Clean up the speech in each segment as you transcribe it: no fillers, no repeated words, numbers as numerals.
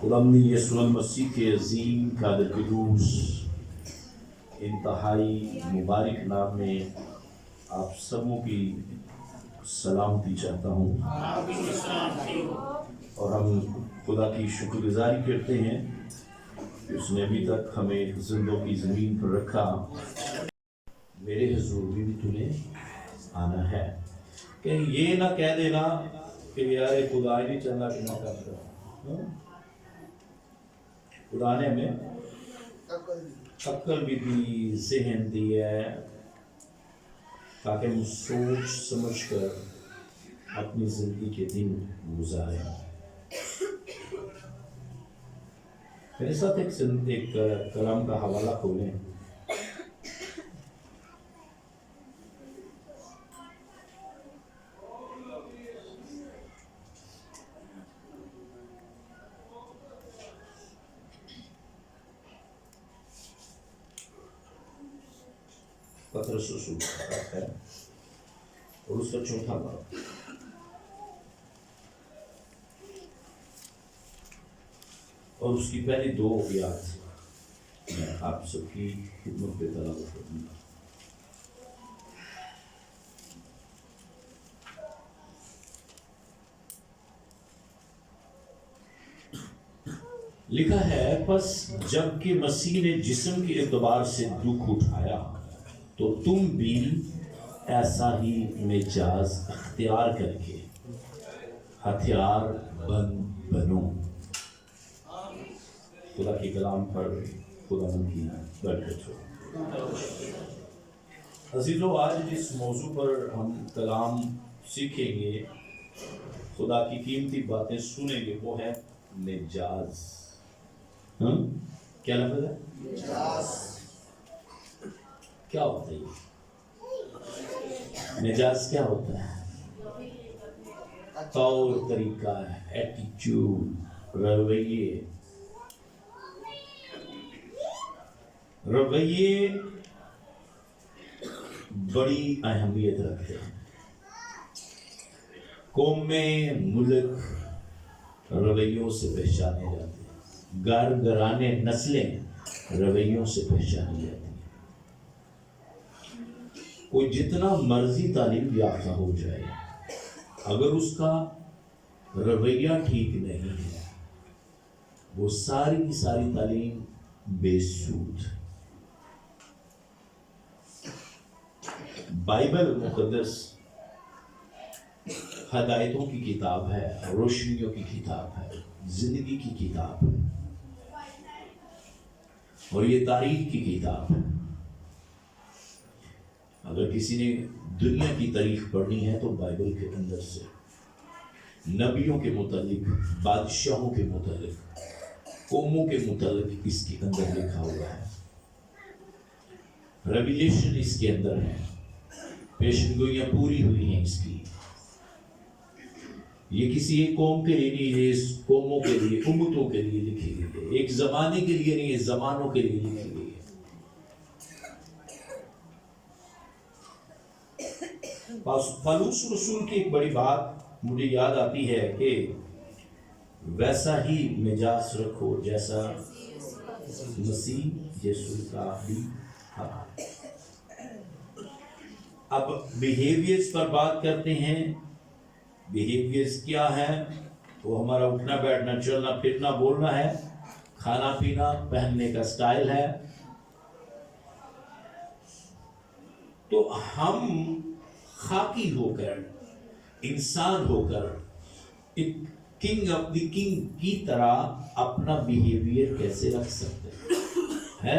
خداوند یسوع مسیح کے عظیم قادر قدوس انتہائی مبارک نام میں آپ سبوں کی سلامتی چاہتا ہوں، اور ہم خدا کی شکر گزاری کرتے ہیں کہ اس نے ابھی تک ہمیں زندوں کی زمین پر رکھا۔ میرے حضور بھی تمہیں آنا ہے، کہ یہ نہ کہہ دینا کہ یار خدا ہی نہیں چاہتا کہ میں کرتا۔ خدا نے ہمیں عقل بھی دی، ذہن دی ہے، تاکہ ہم سوچ سمجھ کر اپنی زندگی کے دن گزاریں۔ میرے ساتھ ایک کلام کا حوالہ کھولیں۔ پطرس رسول ہے اور اس کا چوتھا باب، اور اس کی پہلی دو آیات میں آپ سب کی خدمت پہ تلاوت کروں گا۔ لکھا ہے، پس جب کہ مسیح نے جسم کے اعتبار سے دکھ اٹھایا تو تم بھی ایسا ہی مجاز اختیار کر کے ہتھیار بنو۔ خدا کے کلام پر خدا ان کی برکت ہو۔ عزیزو، آج جس موضوع پر ہم کلام سیکھیں گے، خدا کی قیمتی باتیں سنیں گے، وہ ہے مجاز۔ کیا لفظ ہے؟ مجاز۔ کیا ہوتا ہے یہ مجاز؟ کیا ہوتا ہے؟ طور طریقہ، ایٹیچیوڈ، رویے بڑی اہمیت رکھتے ہیں۔ قومیں، ملک رویوں سے پہچانے جاتے ہیں، گھر گھرانے، نسلیں رویوں سے پہچانی جاتی ہیں۔ کوئی جتنا مرضی تعلیم یافتہ ہو جائے، اگر اس کا رویہ ٹھیک نہیں ہے، وہ ساری کی ساری تعلیم بے سود۔ بائبل مقدس ہدایتوں کی کتاب ہے، روشنیوں کی کتاب ہے، زندگی کی کتاب ہے، اور یہ تاریخ کی کتاب ہے۔ اگر کسی نے دنیا کی تاریخ پڑھنی ہے تو بائبل کے اندر سے نبیوں کے متعلق، بادشاہوں کے متعلق، قوموں کے متعلق اس کے اندر لکھا ہوا ہے۔ ریویلیشن اس کے اندر ہے، پیشن گوئیاں پوری ہوئی ہیں اس کی۔ یہ کسی ایک قوم کے لیے نہیں، یہ اس قوموں کے لیے، امتوں کے لیے لکھی گئی ہے۔ ایک زمانے کے لیے نہیں، یہ زمانوں کے لیے لکھی گئی ہے۔ پالوس رسول کی ایک بڑی بات مجھے یاد آتی ہے کہ ویسا ہی مجاز رکھو جیسا مسیح یسوع کا بھی تھا۔ اب بیہیویئرز پر بات کرتے ہیں۔ بیہیویئرز کیا ہے؟ وہ ہمارا اٹھنا بیٹھنا، چلنا پھرنا، بولنا ہے، کھانا پینا، پہننے کا سٹائل ہے۔ تو ہم خاکی ہو کر، انسان ہو کر، ایک کنگ آف دی کنگ کی طرح اپنا بیہیویئر کیسے رکھ سکتے ہیں؟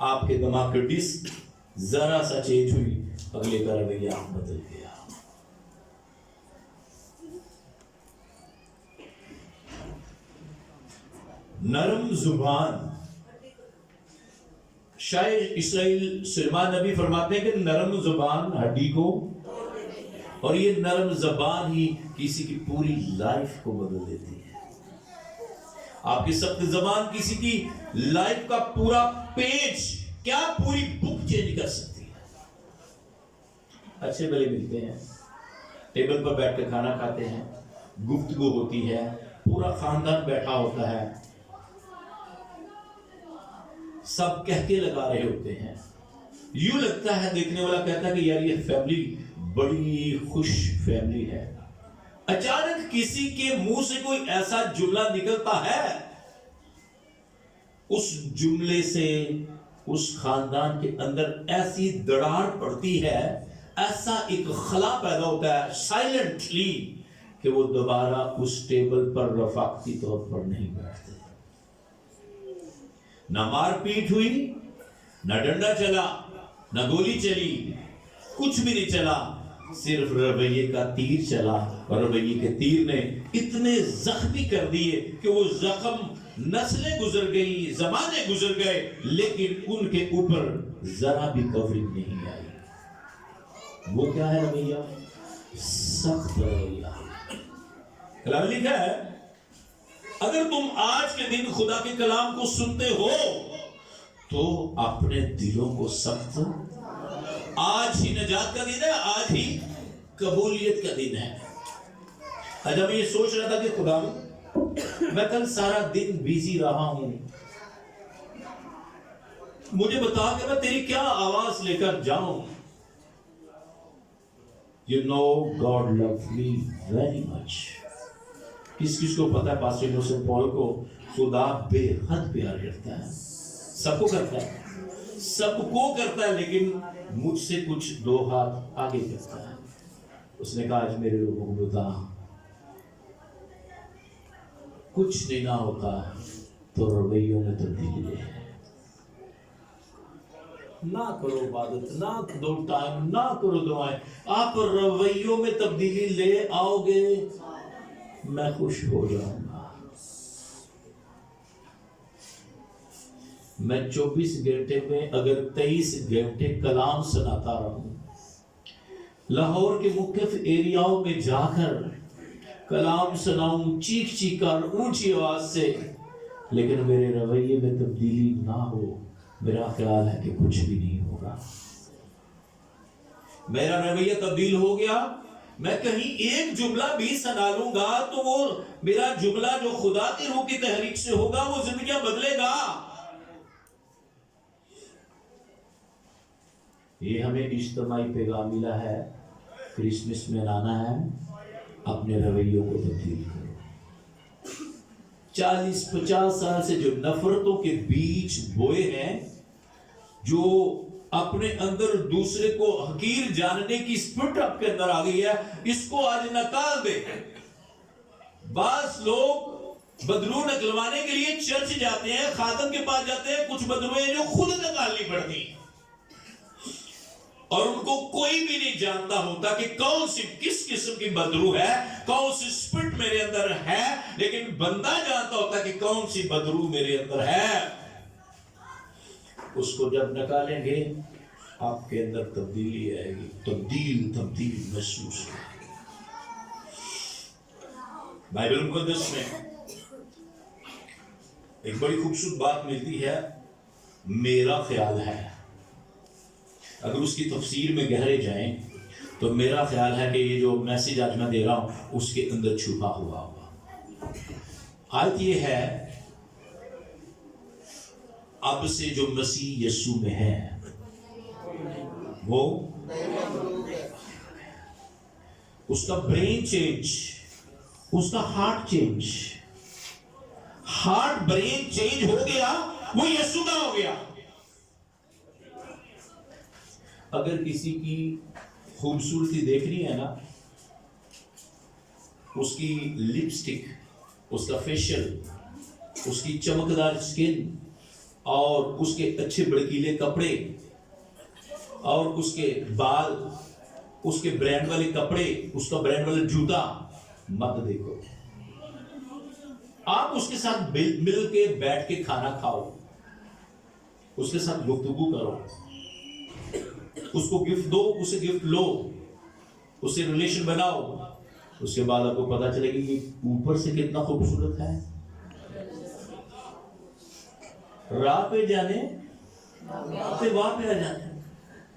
آپ کے دماغ کی ڈسک ذرا سا چینج ہوئی، اگلے کا رویہ بدل گیا۔ نرم زبان، شاعر اسرائیل سلیمان نبی فرماتے ہیں کہ نرم زبان ہڈی کو، اور یہ نرم زبان ہی کسی کی پوری لائف کو بدل دیتی ہے۔ آپ کی سخت زبان کسی کی لائف کا پورا پیج، کیا پوری بک چینج کر سکتی ہے۔ اچھے بھلے ملتے ہیں، ٹیبل پر بیٹھ کے کھانا کھاتے ہیں، گفتگو ہوتی ہے، پورا خاندان بیٹھا ہوتا ہے، سب کہتے لگا رہے ہوتے ہیں، یوں لگتا ہے، دیکھنے والا کہتا ہے کہ یار یہ فیملی بڑی خوش فیملی ہے۔ اچانک کسی کے منہ سے کوئی ایسا جملہ نکلتا ہے، اس جملے سے اس خاندان کے اندر ایسی دراڑ پڑتی ہے، ایسا ایک خلا پیدا ہوتا ہے سائلنٹلی، کہ وہ دوبارہ اس ٹیبل پر رفاقتی طور پر نہیں بیٹھتے۔ نہ مار پیٹ ہوئی، نہ ڈنڈا چلا، نہ گولی چلی، کچھ بھی نہیں چلا، صرف رویے کا تیر چلا، اور رویے کے تیر نے اتنے زخمی کر دیے کہ وہ زخم نسلیں گزر گئی، زمانے گزر گئے، لیکن ان کے اوپر ذرا بھی کوریج نہیں آئی۔ وہ کیا ہے رویہ؟ سخت رویہ۔ کلام لکھا ہے، اگر تم آج کے دن خدا کے کلام کو سنتے ہو تو اپنے دلوں کو سخت، آج ہی نجات کا دن ہے، آج ہی قبولیت کا دن ہے۔ آج میں یہ سوچ رہا تھا کہ خدا میں کل سارا دن بیزی رہا ہوں، مجھے بتا کہ میں تیری کیا آواز لے کر جاؤں۔ You know God loves me very much۔ کس کو پتا ہے پاسٹر یوسف پال کو خدا بے حد پیار کرتا ہے، سب کو کرتا ہے، سب کو کرتا ہے، لیکن مجھ سے کچھ دو ہاتھ آگے کرتا ہے۔ اس نے کہا آج میرے لوگوں کو بتا، کچھ نہیں نہ ہوتا تو رویوں میں تبدیلی لے، نہ کرو عبادت، نہ دو ٹائم، نہ کرو دعائیں، آپ رویوں میں تبدیلی لے آؤ گے، میں خوش ہو جاؤں گا۔ میں 24 گھنٹے میں اگر 23 گھنٹے کلام سناتا رہوں، لاہور کے مختلف ایریاؤں میں جا کر کلام سناؤں چیخ چیخ کر اونچی آواز سے، لیکن میرے رویے میں تبدیلی نہ ہو، میرا خیال ہے کہ کچھ بھی نہیں ہوگا۔ میرا رویہ تبدیل ہو گیا، میں کہیں ایک جملہ بھی سنا لوں گا تو وہ میرا جملہ جو خدا کی روح کی تحریک سے ہوگا وہ زندگیاں بدلے گا۔ یہ ہمیں اجتماعی پیغام ملا ہے، کرسمس میں لانا ہے، اپنے رویوں کو تبدیل کرو۔ 40-50 سال سے جو نفرتوں کے بیج بوئے ہیں، جو اپنے اندر دوسرے کو حقیر جاننے کی اسپرٹ آپ کے اندر آ گئی ہے، اس کو آج نکال دے۔ بعض لوگ بدلو نکلوانے کے لیے چرچ جاتے ہیں، خادم کے پاس جاتے ہیں، کچھ بدلویں جو خود نکالنی پڑتی ہیں، اور ان کو کوئی بھی نہیں جانتا ہوتا کہ کون سی کس قسم کی بدرو ہے، کون سی اسپرٹ میرے اندر ہے، لیکن بندہ جانتا ہوتا کہ کون سی بدرو میرے اندر ہے۔ اس کو جب نکالیں گے آپ کے اندر تبدیلی آئے گی، تبدیل محسوس ہوگی۔ بائبل مقدس میں ایک بڑی خوبصورت بات ملتی ہے، میرا خیال ہے۔ اگر اس کی تفسیر میں گہرے جائیں تو میرا خیال ہے کہ یہ جو میسیج آج میں دے رہا ہوں اس کے اندر چھپا ہوا ہوگا۔ آیت یہ ہے، اب سے جو مسیح یسوع میں ہے وہ اس کا برین چینج، اس کا heart change, heart brain change ہو گیا، وہ یسوع کا ہو گیا۔ اگر کسی کی خوبصورتی دیکھنی ہے نا، اس کی لپسٹک، اس کا فیشل، اس کی چمکدار سکن اور اس کے اچھے بڑکیلے کپڑے اور اس کے بال، اس کے برانڈ والے کپڑے، اس کا برانڈ والا جوتا مت دیکھو. آپ اس کے ساتھ مل کے بیٹھ کے کھانا کھاؤ، اس کے ساتھ گفتگو کرو، اس کو گفٹ دو، اسے گفٹ لو، اس سے ریلیشن بناؤ. اس کے بعد آپ کو پتا چلے گی کہ اوپر سے کتنا خوبصورت ہے. راہ پہ جانے تے واہ پہ آ جانے.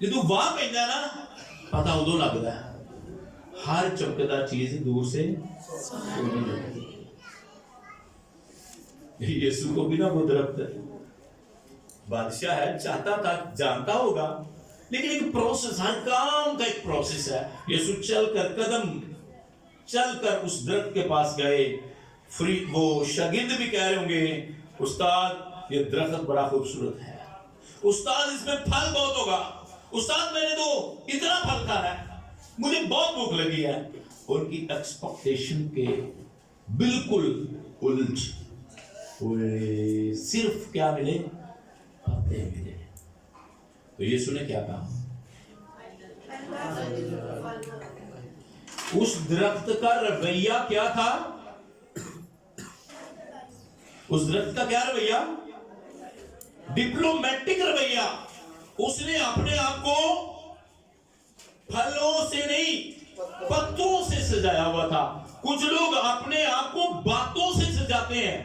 جدو واہ پہ جانا پتا ادو لگتا ہے ہر چمکدار چیز دور سے سونی لگتی. یسوع کو بھی نا وہ درخت بادشاہ ہے، چاہتا تھا، جانتا ہوگا، لیکن ایک پروسیس، ہر کام کا ایک پروسیس ہے. یسوع چل کر قدم چل کر اس درخت کے پاس گئے. وہ شاگرد بھی کہہ رہے ہوں گے استاد یہ درخت بڑا خوبصورت ہے، استاد اس میں پھل بہت ہوگا، استاد میں نے تو اتنا پھل کھانا ہے، مجھے بہت بھوک لگی ہے. ان کی ایکسپیکٹیشن کے بالکل الٹ صرف کیا ملے؟ پتے ملے. تو یسوع نے کیا کہا؟ اس درخت کا رویہ کیا تھا؟ اس درخت کا کیا رویہ؟ ڈپلومیٹک رویہ. اس نے اپنے آپ کو پھلوں سے نہیں پتوں سے سجایا ہوا تھا. کچھ لوگ اپنے آپ کو باتوں سے سجاتے ہیں،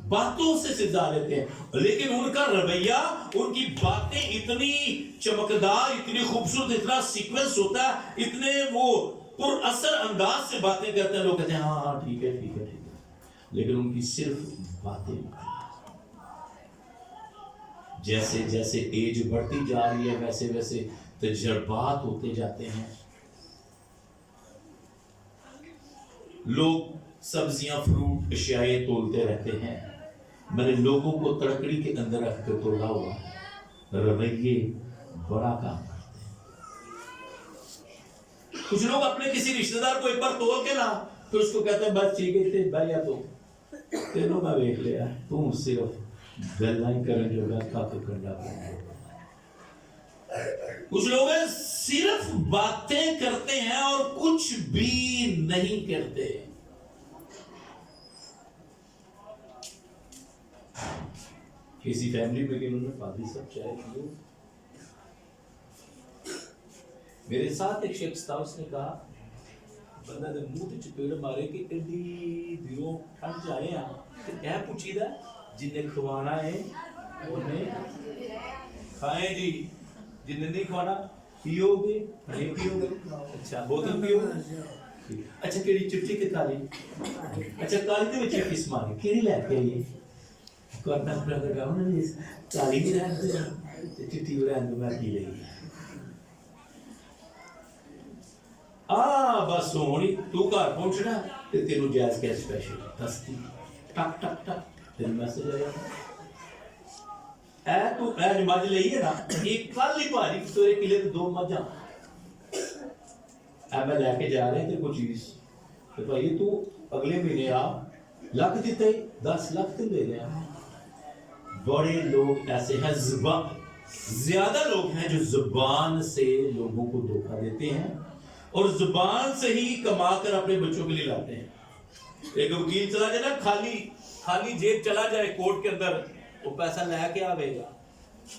باتوں سے سجا لیتے ہیں، لیکن ان کا رویہ، ان کی باتیں اتنی چمکدار، اتنی خوبصورت، اتنا سیکوینس ہوتا ہے، اتنے وہ پر اثر انداز سے باتیں کرتے ہیں. لوگ کہتے ہیں ہاں ہاں ٹھیک ہے ٹھیک ہے ٹھیک ہے، لیکن ان کی صرف باتیں. جیسے جیسے ایج بڑھتی جا رہی ہے ویسے ویسے تجربات ہوتے جاتے ہیں. لوگ سبزیاں، فروٹ، اشیائیں تولتے رہتے ہیں. میں نے لوگوں کو تڑکڑی کے اندر رکھ کے تولا ہوا ہے. رویے بڑا کام کرتے ہیں. کچھ لوگ اپنے کسی رشتہ دار کو ایک بار توڑ کے نا پھر اس کو کہتے ہیں بس ٹھیک ہے تھے بھائی، تو تینوں کا دیکھ لیا تم صرف گلائیں کریں جو گا کا تو کر جاتا ہے. کچھ لوگ صرف باتیں کرتے ہیں اور کچھ بھی نہیں کرتے. کسی فیملی میں کہ انہوں نے پادری صاحب چائے پیو. میرے ساتھ ایک شخص تھا، اس نے کہا بندہ دے منہ تے چپیڑ مارے کہ ایڈی دیروں ٹھنڈ جائے ہیں تے اے پوچھی دا جن نے کھوانا ہے انہیں کھائیں جی، جن نے نہیں کھوانا پیو گے نہیں پیو گے. اچھا بوتل پیو گے. اچھا کیڑی چٹی کے کالی؟ اچھا کالی دے وچ کس مانے کیڑی لے کے آئی کرنا پڑا لگا انہوں نے کالی بھی رہن دے چٹی بھی رہن دے میں پی لئی. بس ہونی تو گھر پہنچنا تے تینوں جائز کیا اسپیشل دستی ٹک ٹک ٹک تین میسج آیا اے تو اے مجھ لئی ہے نا ایک کالی بھاری سوے کلے تے 2 مجھاں اے میں لے کے جا رہے تے کوئی چیز تے بھائی تو اگلے مہینے آ لکھ دیتے 10 لاکھ تے دے دیا. بڑے لوگ ایسے ہیں، زیادہ لوگ ہیں جو زبان سے لوگوں کو دھوکہ دیتے ہیں اور زبان سے ہی کما کر اپنے بچوں کے لیے لاتے ہیں. ایک وکیل چلا جائے نا خالی جیب چلا جائے کورٹ کے اندر وہ پیسہ لے کے آئے گا.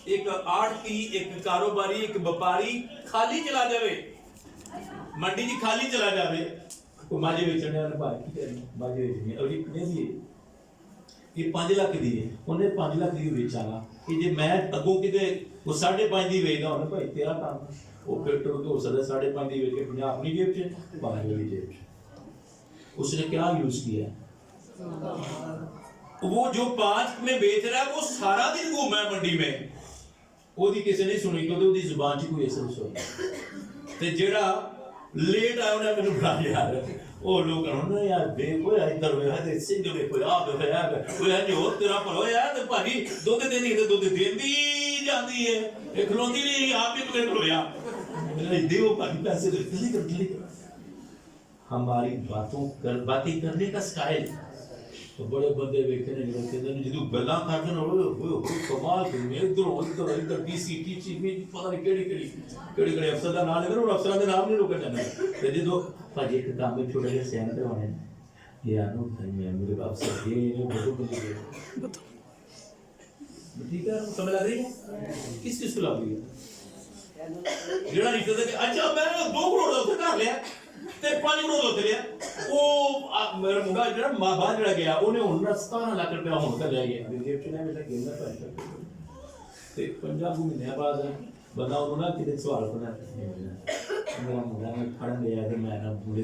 ایک آڑتی، ایک کاروباری، ایک وپاری خالی چلا جائے، منڈی جی خالی چلا جائے وہ ماجے بیچنے والے بھائی کی کرنی ماجے بیچنی اور یہ دیے یہ 5 لاکھ دیے انہیں 5 لاکھ دی بیچانا کہ جی میں اگوں کتے وہ 5.5 دی ویچ دا انہیں بھائی تیرا کام وہ پیٹرول تو ہو سکتا ہے 5.5 دی ویچ کے 50 اپنی جیب چ 5 والی جیب چ. اس نے کیا یوز کیا؟ وہ جو 5 میں بیچ رہا ہے وہ سارا دن گھوما ہے منڈی میں، وہ دی کسی نہیں سنی کیونکہ وہ دی زبان چ کوئی اثر نہیں سنی. تے جڑا لیٹ آیا انہیں میں نے بڑا یاد ہے وہ لوگ کہنا یار دیکھو یار ادھر ہویا تے سنگ دیکھو یار وہ ہے جو تیرا پر ہویا تے بھائی دودھ دینی تے دودھ دیندی جاندی ہے ایک کھلوندی نہیں آپ بھی تمہیں کھلویا دیو بھائی پیسے جلدی کر. ہماری باتیں کرنے کا سٹائل بڑے بندے ویکھے نے جدوں گلاں کردے نے کمال کرنے ادھر ڈی سی ٹی سی پتہ نہیں کہڑی افسر دا نام لیندے افسراں دے نام نہیں روکے جاندے تے جدوں بھاجی ایک کام میں چھوٹے جہے سین کروانے یار نو میرے افسر یہ بتو ٹھیک ہے سمجھ آ رہی ہے کس چیز کو لگ رہی ہے جڑا رشتہ دے اچھا میں نے 2 کروڑ دا اوتھے کر لیا تے 5 کروڑ دا اوتھے لیا او میرا منڈا جڑا ماں باہر جڑا گیا اونے ہن 17 لاکھ روپیہ ہون کر لیا گیا جیب چ نہیں ملا گیندا پیسہ تے 50 مہینے بعد بندہ انہوں نے کتے سوال کرنا میرا منڈا نے پڑھن لیا کہ میں نہ پورے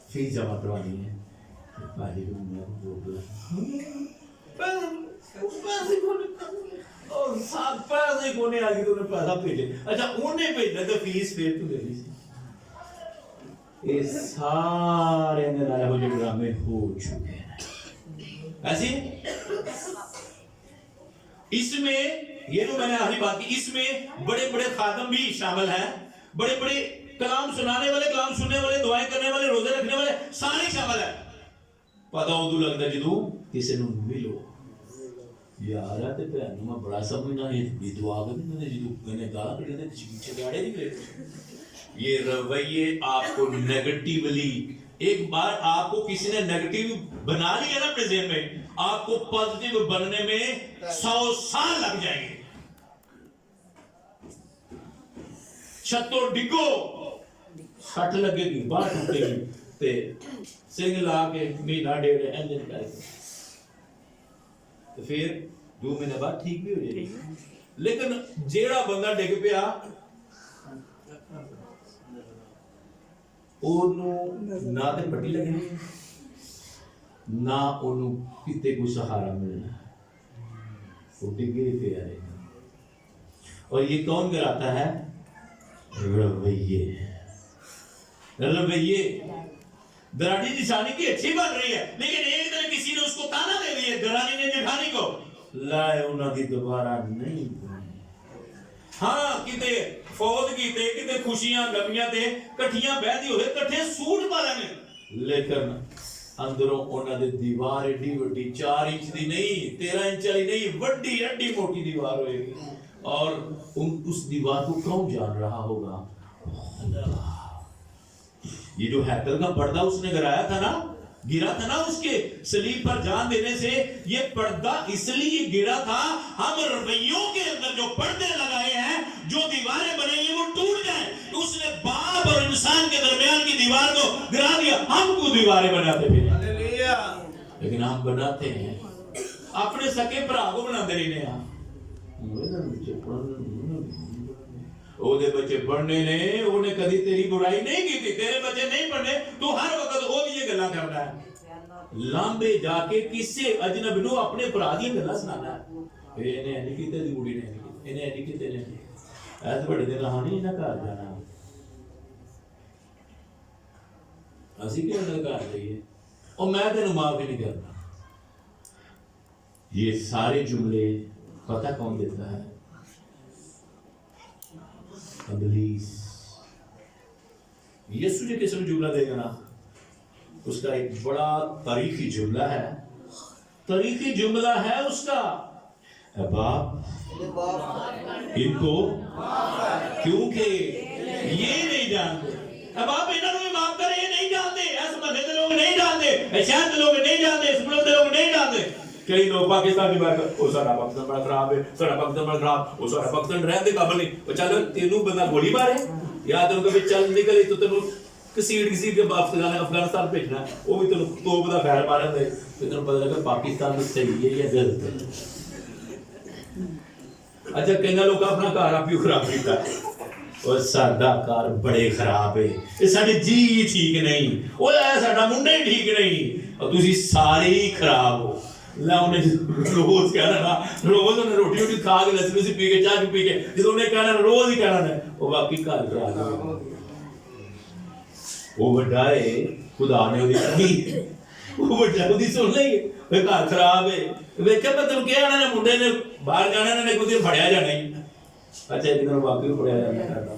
فیس جمع کروانی ہے باجی کو میں بول اور ساتھ پیسے کونے آگے تو نے پیسہ بھیجے اچھا انہیں بھیجنا تو فیس پھر تو دینی سی یہ سارے نرائے ہو جو ڈرامے ہو چکے ہیں ایسی اس میں یہ جو میں نے آخری بات کی اس میں بڑے بڑے خادم بھی شامل ہیں بڑے بڑے کلام سنانے والے کلام سننے والے دعائیں کرنے والے روزے رکھنے والے سارے شامل ہیں پتا ادو لگتا جدو کسی نے ملو یار تے بہن میں بڑا سمجھنا ہے بھی دعا کرنے نے جدو میں نے گالا کر دے چگاڑے نہیں کرے یہ رویے آپ کو نیگیٹیولی ایک بار آپ کو کسی نے نیگیٹیو بنا لیا نا اپنے ذہن میں آپ کو پازیٹیو بننے میں 100 سال لگ جائیں گے چھتو ڈگو سٹ لگے گی باہر ٹوٹے گی تے سنگ لا کے مہینہ ڈیڑھ انجن کر کے تو پھر 2 مہینے بعد ٹھیک بھی ہو جائے گی لیکن جیڑا بندہ ڈگ پیا نہ تے پٹی لگنی نہ انہوں کتے کو سہارا ملنا وہ ڈگے پہ آئے اور یہ کون کراتا ہے رویے درانی نشانی کی اچھی بن رہی ہے لیکن ایک دن کسی نے اس کو تانا دے دیا درانی نے جٹھانی کو لائے انہوں کی دوبارہ نہیں بنی ہاں کتے فوت کیتے کتے خوشیاں گمیاں تے کٹھیاں بہدی ہوئے کٹھے سوٹ پا لینے لیکن اندروں انہوں نے دیوار ایڈی وڈی 4 انچ دی نہیں 13 انچ والی نہیں وڈی ایڈی موٹی دیوار ہوئے گی اور اس دیوار کو کون جان رہا ہوگا یہ جو ہیکل کا پردہ اس نے گرایا تھا نا گرا تھا نا اس کے صلیب پر جان دینے سے یہ پردہ اس لیے گرا تھا ہم رویوں کے اندر جو پردے لگائے ہیں جو دیواریں بنائی ہیں وہ ٹوٹ جائیں اس نے باپ اور انسان کے درمیان کی دیوار کو گرا دیا ہم کو دیواریں بناتے پھر لیکن ہم بناتے ہیں اپنے سکے بھرا کو بناتے رہنے ہیں وہ دے بچے پڑھنے نے انہیں کدی تیری برائی نہیں کی تھی تیرے بچے نہیں پڑھنے تو ہر وقت وہ بھی یہ گلا کرنا ہے لامبے جا کے کسے اجنبی نو اپنے برادی گلا سنانا ہے انہیں نہیں کیتے دی بڑی نے انہیں نہیں کیتے نے ایسے بڑے دن رہا نہیں نہ کر جانا اسی کے اندر کر رہی ہے اور میں تینوں معاف بھی نہیں کرنا یہ سارے جملے پتہ کون دیتا ہے ابلیس یسوع جو کس نے جملہ دے گا نا اس کا ایک بڑا تاریخی جملہ ہے تاریخی جملہ ہے اس کا اے باپ ان کو کیونکہ یہ نہیں جانتے اے باپ انہوں نے معاف کرے یہ نہیں جانتے ایسے مدد لوگ نہیں جانتے اے شہد لوگ نہیں جانتے اس ملک لوگ نہیں جانتے کئی لوگ پاکستان کی بات کرتے سارا پاکستان بڑا خراب ہے سارا پاکستان بڑا خراب سارا پاکستان رہنے دے قابل نہیں وہ چلو تینوں بندہ گولی مارے یا تینوں کبھی چل نکلی تو تینوں کسی کے افغانستان بھیجنا ہے وہ بھی تینوں توپ دا خیر مارن دے تو تینوں پتہ لگا پاکستان میں صحیح ہے یا غلط ہے اچھا کئی لوگ اپنا گھر آپ ہی خراب کیتا ہے اور ساڈا گھر بڑے خراب ہے یہ ساڈے جی ٹھیک نہیں وہ ساڈا منڈا ہی ٹھیک نہیں اور تسی سارے ہی خراب ہو اللہ انہیں روز کہنا نا روز انہیں روٹی روٹی کھا کے لسی پی کے چاہ پی کے جب انہیں کہنا روز ہی کہنا ہے وہ باقی گھر خراب ہے وہ بڑا ہے خدا نے وہ بڑا وہ سن لیں گے گھر خراب ہے ویکھے میں تم کہہ رہا ہے منڈے نے باہر جانا نے کچھ پڑھیا جانا ہی اچھا ایک دن باقی پڑھیا جانا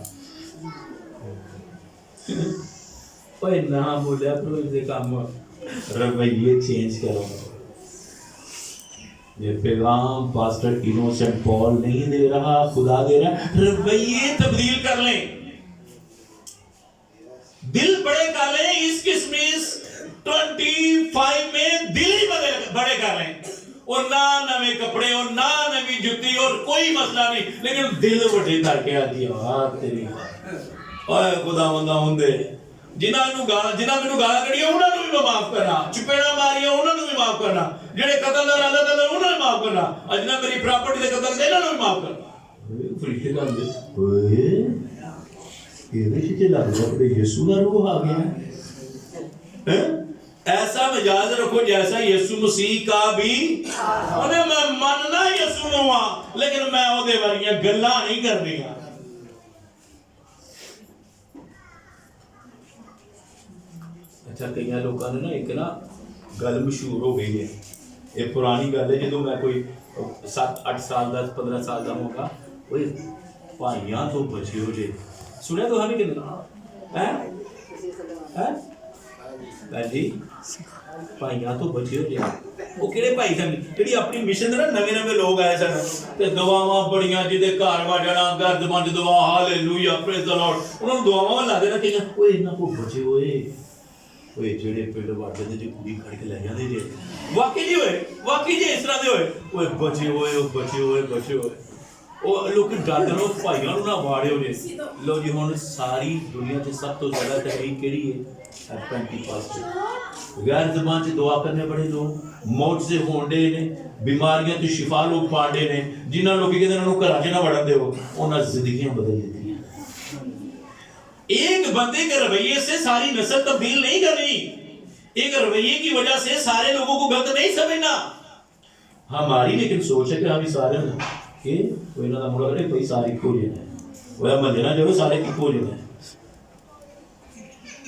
اوے نہ بولیا کرو اسے کام رویے چینج کرو یہ پیغام پاسٹر انوسنٹ پال نہیں دے رہا، خدا دے رہا ہے۔ رویے تبدیل کر لیں، دل بڑے کر لیں۔ اس کرسمس 25 میں دل ہی بڑے کر لیں، اور نہ نوے کپڑے اور نہ نوی جُتی اور کوئی مسئلہ نہیں، لیکن دل بڑے کر کے آتی ہے تیری اوے خدا بندہ ہوندے جنہاں نوں گالاں کڑیاں انہاں نوں بھی معاف کرنا، چپیڑا ماریاں انہاں نوں بھی معاف کرنا، جڑے قتل دا ارادہ کرتے انہاں نوں معاف کرنا، اجنا میری پراپرٹی دے قتل دے انہاں نوں بھی معاف کرنا۔ فرشتے کہندے اوئے یہ چیز لگ رہا ہے یسوع کا روح آ گیا ہے۔ ایسا مجاز رکھو جیسا یسوع مسیح کا بھی، انہیں میں مننا یسوع نوں ہاں لیکن میں او دے والیاں گلاں نہیں کرنی۔ اچھا کئی لوگوں نے نا ایک نا گل مشہور ہو گئی ہے، یہ پرانی گل ہے، جدوں میں کوئی 7-8 سال 10-15 سال کا ہوگا، وہ بھائیاں تو بچے ہو جے سنیا تو ہمیں کتنا جی بھائیاں تو بچے ہو جائے۔ وہ کہڑے بھائی سن جی اپنی مشن نا نویں لوگ آئے سن تے دعاواں بڑیاں جہدے گھر وجنا گرد بند دعا ہالےلویا پریز دی لارڈ، انہاں نوں دعاواں لا دینا کہ اوئے انہاں کو بچے ہوئے اوئے جڑے پیڑ وڈ دے جے کڑی کھڑ کے لے جاندے جے واقعی جی ہوئے، واقعی جی اس طرح دے ہوئے اوئے بچے ہوئے او بچے ہوئے بچے ہوئے وہ لوگ ڈر لو بھائیاں نوں نہ واڑے ہو جے۔ لو جی ہن ساری دنیا تے سب تو زیادہ تحریک کیڑی ہے؟ پینٹیکاسٹ۔ غیر زبان سے دعا کرنے بڑے لوگ موت سے ہونڈے نے، بیماریاں تو شفا لوگ پانڈے نے، جنہاں لوگ کہتے ہیں انہوں گھراں چ نہ وڑن دیو، انہاں زندگیاں بدل دیتی ہیں۔ ایک بندے کے رویے سے ساری نسل تبدیل نہیں کرنی، ایک رویے کی وجہ سے سارے لوگوں کو غلط نہیں سمجھنا۔ ہماری لیکن سوچ ہے کہ ہم سارے کہ کوئی نہ مڑا کرے کوئی ساری کھو لینا ہے، وہ مندے نہ جو سارے کی کھو لینا ہے۔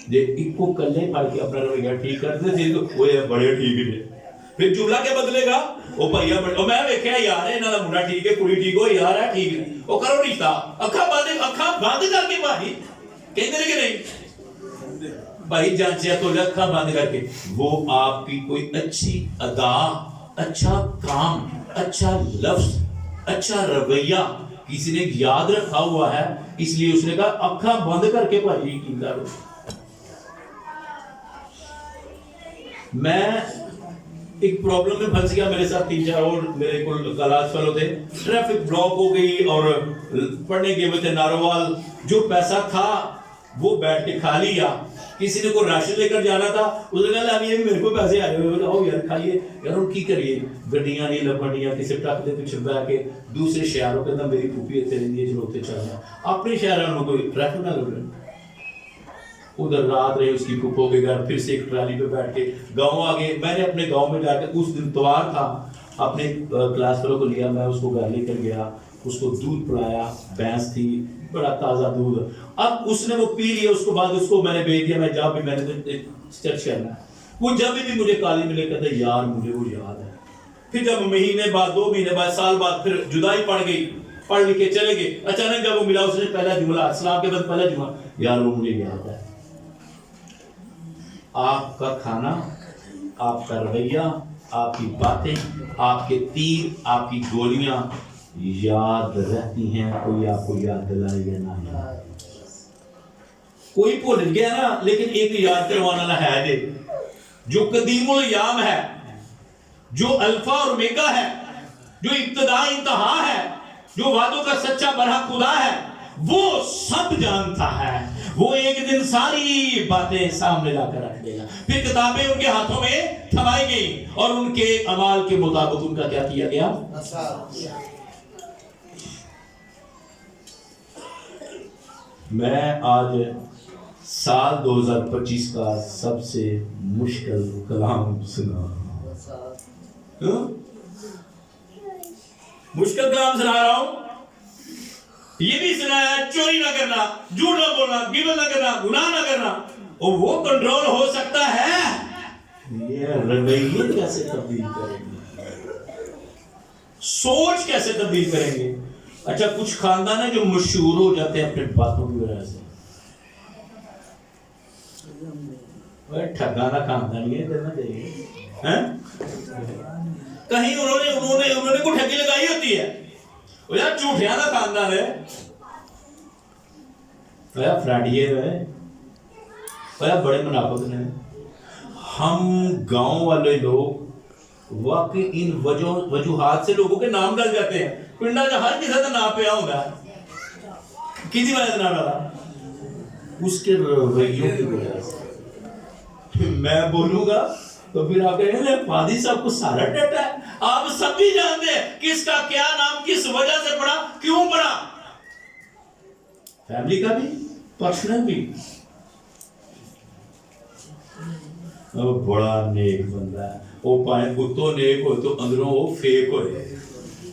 جے ایک کو کلے پھڑ کے اپنا رویہ ٹھیک کرتے تھے تو وہ بڑے ٹھیک ہے، پھر جملہ کیا بدلے گا؟ وہ بھائیا بڑے میں ویکھیا یار انہاں دا منڈا ٹھیک ہے کڑی ٹھیک ہو یار ہے ٹھیک ہے، وہ کرو رشتہ اکھاں بند کر کے بھائی کہندے کہ نہیں بھائی جانچیا تو اکھاں بند کر کے، وہ آپ کی کوئی اچھی ادا، اچھا کام، اچھا لفظ، اچھا رویہ کسی نے یاد رکھا ہوا ہے، اس لیے اس نے کہا اکھاں بند کر کے بھائی یقین کرو۔ میں ایک پرابلم میں پھنس گیا، میرے ساتھ 3-4 اور میرے کل کلاس فیلو تھے، ٹریفک بلاک ہو گئی اور پڑھنے کے بچے ناروال جو پیسہ تھا وہ بیٹھ کے کھا لیا، کسی نے کوئی راشن لے کر جانا تھا اس نے کہا یہ میرے کو پیسے آئے ہوئے آؤ یار کھائیے یار، ان کی کریے گڈیاں نہیں لبنیاں کسی ٹرک دے پیچھے بیٹھ کے دوسرے شہروں کے اندر میری پھوپھی اتنے رہتی ہے چلوتے چلنا، اپنے شہر میں کوئی ٹریفک نہ لگ رہا، ادھر رات رہے اس کی پھوپھو کے گھر، پھر سے ایک ٹرالی پہ بیٹھ کے گاؤں آگے، میں نے اپنے گاؤں میں جا کے اس دن اتوار تھا اپنے کلاس فیلو کو لیا، میں اس کو گھر لے کر گیا، اس کو دودھ پلایا، بھینس تھی بڑا تازہ دودھ، اب اس نے وہ پی لیا، اس کو بعد اس کو میں نے بھیج دیا، میں جب بھی میں نے چرچ کرنا ہے، وہ جب بھی مجھے کالج ملے کہتا ہے یار مجھے وہ یاد ہے، پھر جب مہینے بعد 2 مہینے بعد سال بعد پھر جدائی پڑ گئی، پڑھ لکھ کے چلے گئے، اچانک جب وہ ملا اس نے پہلا جملہ اسلام کے بعد پہلا جملہ یار وہ مجھے یاد ہے، آپ کا کھانا، آپ کا رویہ، آپ کی باتیں، آپ کے تیر، آپ کی گولیاں یاد رہتی ہیں، کوئی آپ کو یاد دلائے یا نہ یاد، کوئی بھول گیا نا لیکن ایک یاد کروانا نہ ہے دے جو قدیم الایام ہے، جو الفا اور اومیگا ہے، جو ابتدا انتہا ہے، جو وعدوں کا سچا برحق خدا ہے، وہ سب جانتا ہے، وہ ایک دن ساری باتیں سامنے لا کر رکھ دے گا، پھر کتابیں ان کے ہاتھوں میں تھمائی گئی اور ان کے اعمال کے مطابق ان کا کیا کیا گیا؟ میں آج سال 2025 کا سب سے مشکل کلام سنا، مشکل کلام سنا رہا ہوں، یہ بھی سنایا ہے چوری نہ کرنا، جھوٹ نہ بولنا، غیبت نہ کرنا، گناہ نہ کرنا، اور وہ کنٹرول ہو سکتا ہے، یہ رویے کیسے تبدیل کریں گے، سوچ کیسے تبدیل کریں گے۔ اچھا کچھ خاندان ہیں جو مشہور ہو جاتے ہیں اپنے باتوں کی وجہ سے، ٹھگانا خاندان یہ کرنا چاہیے، کہیں انہوں نے کوئی ٹھگی لگائی ہوتی ہے. وہ یار جھوٹیاں کا خاندان ہے. فراڈیے ہے بڑے منافق نے. ہم گاؤں والے لوگ واقعی ان وجوہات سے لوگوں کے نام ڈل جاتے ہیں. پنڈا جو ہر کسی کا نام پیا ہوگا کسی وجہ سے نام ڈالا اس کے رویوں کی وجہ سے. میں بولوں گا تو پھر آپ کہیں گے پادری صاحب کو سارا ڈیٹا ہے. آپ سب بھی جانتے ہیں کس کا کیا نام کس وجہ سے پڑا کیوں پڑا. فیملی کا بھی پرسنل بھی. بڑا نیک بندہ ہے وہ پائیں کتوں نیک ہوئے تو اندروں وہ فیک ہوئے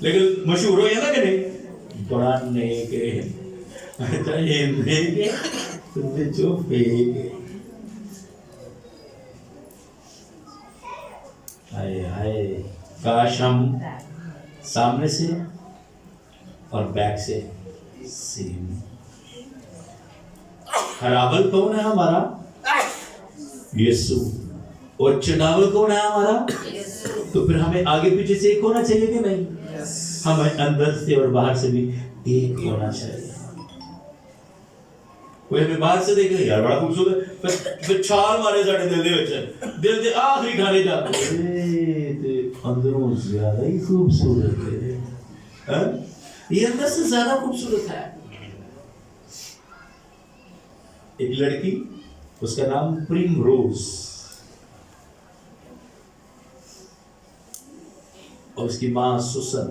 لیکن مشہور ہوئے نا کہ نہیں بڑا نیک ہے. اچھا یہ نیک ہے تو جو فیک ہے. ہائے کاش ہم سامنے سے اور بیک سے سیم. خرابل کون ہے ہمارا؟ یسوع. اور چناول کون ہے ہمارا؟ تو پھر ہمیں آگے پیچھے سے ایک ہونا چاہیے کہ نہیں؟ ہمیں اندر سے اور باہر سے بھی ایک ہونا چاہیے. کوئی ہمیں باہر سے دیکھے یار بڑا خوبصورت ہے پھر چھال مارے ساڑھے دل دے آخری کھانے جاتے اندروں زیادہ ہی خوبصورت ہے. یہ اندر سے زیادہ خوبصورت ہے. ایک لڑکی اس کا نام پریم روز اور اس کی ماں سوسن.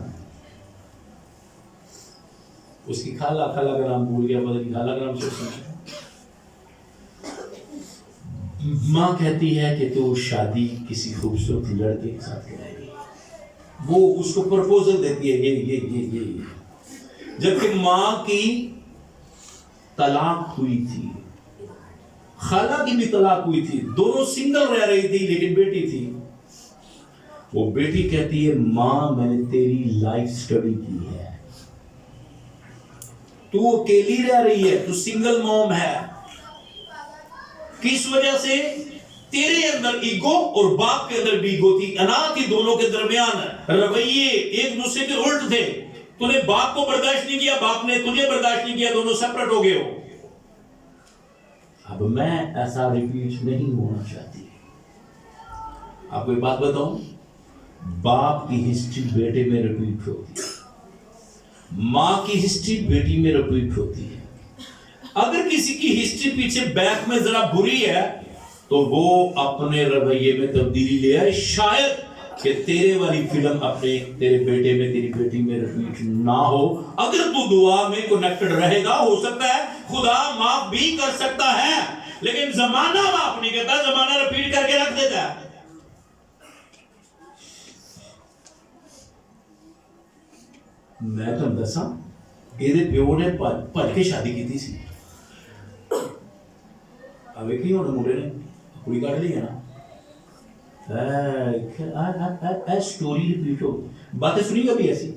اس کی خالہ کا نام بھول گیا مطلب خالہ کا نام سوسن. ماں کہتی ہے کہ تو شادی کسی خوبصورت لڑکے کے ساتھ کرائے گی. وہ اس کو پرپوزل دیتی ہے یہ جبکہ ماں کی طلاق ہوئی تھی خالہ کی بھی طلاق ہوئی تھی دونوں سنگل رہ رہی تھی لیکن بیٹی تھی. وہ بیٹی کہتی ہے ماں میں نے تیری لائف سٹڈی کی ہے تو اکیلی رہ رہی ہے تو سنگل موم ہے کس وجہ سے تیرے اندر ایگو اور باپ کے اندر بھی ایگو تھی. انا تھی دونوں کے درمیان رویے ایک دوسرے کے الٹ تھے. تو نے باپ کو برداشت نہیں کیا باپ نے تجھے برداشت نہیں کیا دونوں سپریٹ ہو گئے ہو. اب میں ایسا ریپیٹ نہیں ہونا چاہتی. آپ کو ایک بات بتاؤں باپ کی ہسٹری بیٹے میں ریپیٹ ہوتی ہے ماں کی ہسٹری بیٹی میں ریپیٹ ہوتی ہے. اگر کسی کی ہسٹری پیچھے بیک میں ذرا بری ہے تو وہ اپنے رویے میں تبدیلی لے آئے. شاید کہ تیرے والی فلم اپنے تیرے بیٹے میں تیری بیٹی میں ریپیٹ نہ ہو. اگر تو دعا میں کنیکٹڈ رہے گا ہو سکتا ہے خدا معاف بھی کر سکتا ہے لیکن زمانہ معاف نہیں کرتا. زمانہ ریپیٹ کر کے رکھ دیتا ہے. میں تو دساں یہ پیو نے بھج کے شادی کی سی. اب ایک ہی ہونے مڑے نے کڑی کٹ لی ہے نا اسٹوری ریپیٹ ہو باتیں سنی کبھی ایسی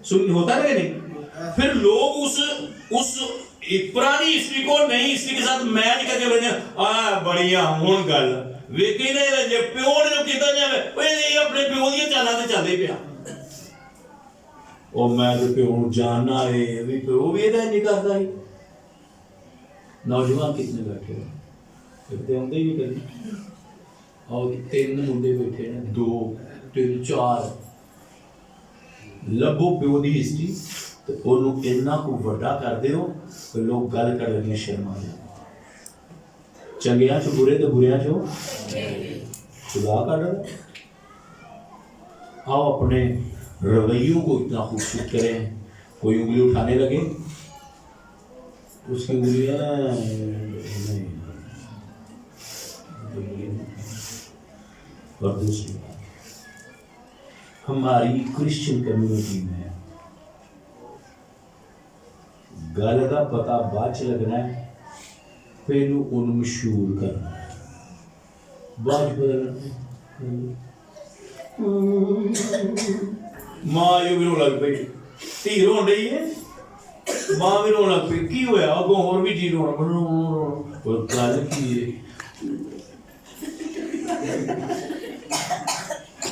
سنی ہوتا ہے کہ نہیں. پھر لوگ اس پرانی ہسٹری کو نئی ہسٹری کے ساتھ میچ کر کے بھیجیں بڑھیا ہون گل ویکھی نہیں رہے پیو نے جو کیتا جائے اپنے پیو دیا چالا سے چلے پیا. اور میں تو پیو جاننا ہے پیو بھی یہ نہیں کرتا ہی. نوجوان کتنے بیٹھے ہیں کتنے ہوندے ہی نہیں کبھی اور تین منڈے بیٹھے ہیں 2 3 4 لبو پیو دی ہسٹری تو انہوں اتنا کو وڈا کر دیو کہ لوگ گل کر لگے شرما جائیں. چنگیاں چو برے تو بریاں چو خدا کر رہے. آؤ اپنے رویوں کو اتنا خوبصورت کریں. کوئی انگلی اٹھانے لگے اس کی انگلیاں نہیں. اور دوسری بات ہماری کرسچن کمیونٹی میں گل کا پتا بعد چ لگنا ہے پہلو ان مشہور کرنا ہے بعد ماں یہ بھی رو لگ پی تھی رو رہی ہے ماں بھی رو لگ پی کی ہوا اگوں اور بھی چیز رونا گل کی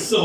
100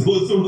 200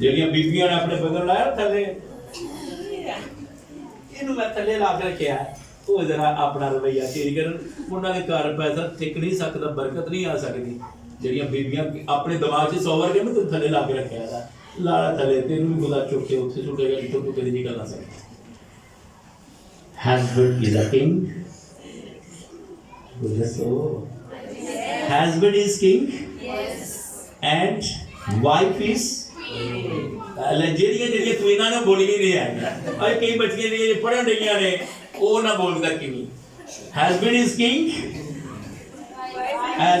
ਜਿਹੜੀਆਂ ਬੀਬੀਆਂ ਨੇ ਆਪਣੇ ਬਗਲ ਲਾਇਆ ਥੱਲੇ, ਇਹਨੂੰ ਮੈਂ ਥੱਲੇ ਲਾ ਕੇ ਰੱਖਿਆ, ਉਹ ਜਰਾ ਆਪਣਾ ਰਵੱਈਆ ਚੇਂਜ ਕਰਨ। ਉਹਨਾਂ ਦੇ ਘਰ ਪੈਸਾ ਟਿਕ ਨਹੀਂ ਸਕਦਾ, ਬਰਕਤ ਨਹੀਂ ਆ ਸਕਦੀ। ਜਿਹੜੀਆਂ ਬੀਬੀਆਂ ਆਪਣੇ ਦਿਮਾਗ 'ਚ 100 ਵਾਰ ਕਹਿੰਦੇ ਤੂੰ ਥੱਲੇ ਲਾ ਕੇ ਰੱਖਿਆ ਦਾ, ਲਾਲਾ ਥੱਲੇ ਤੈਨੂੰ ਵੀ ਖੁਦਾ ਚੁੱਕ ਕੇ ਉੱਥੇ ਸੁੱਟੇਗਾ ਜਿੱਥੋਂ ਤੂੰ ਕਦੇ ਨਹੀਂ ਕਰ ਸਕਦਾ। Husband is a king. Husband is king. Yes. And wife is ਜਿਹੜੀਆਂ ਤਵੀਨਾਂ ਨੇ ਬੋਲੀ ਨਹੀਂ ਹੈ। ਅਰੇ ਕਈ ਬੱਚੀਆਂ ਨੇ ਪੜ੍ਹਨ ਰਹੀਆਂ ਨੇ ਉਹ ਨਾ ਬੋਲਦਾ ਕਿਵੇਂ। Husband is king. And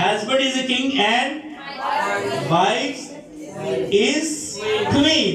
Husband is a king and wife is queen.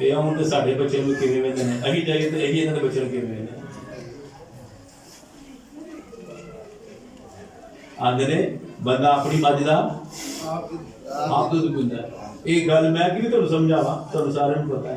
ਇਹ ਹੁਣ ਤੇ ਸਾਡੇ ਬੱਚੇ ਨੂੰ ਕਿਵੇਂ ਵੇਂਦੇ ਨੇ, ਅਸੀਂ ਜਾਈਏ ਤੇ ਇਹੀ ਇਹਨਾਂ ਦੇ ਬੱਚੇ ਨੂੰ ਕਿਵੇਂ ਵੇਂਦੇ ਆਂਦੇ ਨੇ ਬੰਦਾ ਆਪਣੀ ਮੱਝ ਦਾ ਆਪ ਦੁੱਧ ਪੀਂਦਾ। ਇਹ ਗੱਲ ਮੈਂ ਕਿਵੇਂ ਤੁਹਾਨੂੰ ਸਮਝਾਵਾਂ, ਤੁਹਾਨੂੰ ਸਾਰਿਆਂ ਨੂੰ ਪਤਾ ਹੈ।